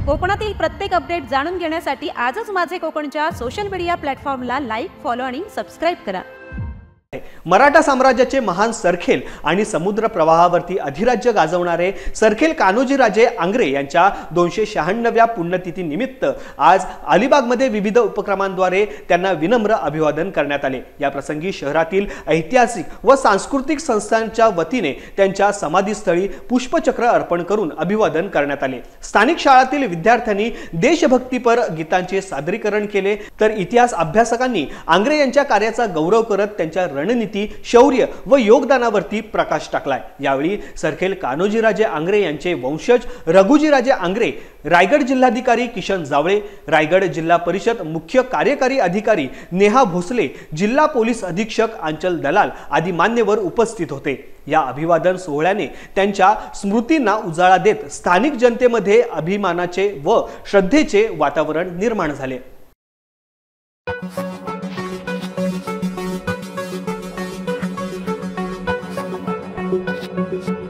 कोकणातील प्रत्येक अपडेट जाणून घेण्यासाठी आजच माझे कोकणच्या सोशल मीडिया प्लॅटफॉर्मला लाईक, फॉलो आणि सबस्क्राइब करा। मराठा साम्राज्याचे महान सरखेल आणि समुद्र प्रवाहावरती अधिराज्य गाजवणारे सरखेल कान्होजीराजे आंग्रे यांच्या 296व्या पुण्यतिथी निमित्त आज अलिबागमध्ये विविध उपक्रमांद्वारे त्यांना विनम्र अभिवादन करण्यात आले। या प्रसंगी शहरातील ऐतिहासिक व सांस्कृतिक संस्थांच्या वतीने त्यांच्या समाधीस्थळी पुष्पचक्र अर्पण करून अभिवादन करण्यात आले। स्थानिक शाळांतील विद्यार्थ्यांनी देशभक्तीपर गीतांचे सादरीकरण केले, तर इतिहास अभ्यासकांनी आंग्रे यांच्या कार्याचा गौरव करत त्यांच्या रणनीती, शौर्य व योगदानावरती प्रकाश टाकलाय। यावेळी सरखेल कान्होजीराजे आंग्रे यांचे वंशज रघुजीराजे आंग्रे, रायगड जिल्हाधिकारी किशन जावळे, रायगड जिल्हा परिषद मुख्य कार्यकारी अधिकारी नेहा भोसले, जिल्हा पोलीस अधीक्षक अंचल दलाल आदी मान्यवर उपस्थित होते। या अभिवादन सोहळ्याने त्यांच्या स्मृतींना उजाळा देत स्थानिक जनतेमध्ये अभिमानाचे व श्रद्धेचे वातावरण निर्माण झाले। Thank you.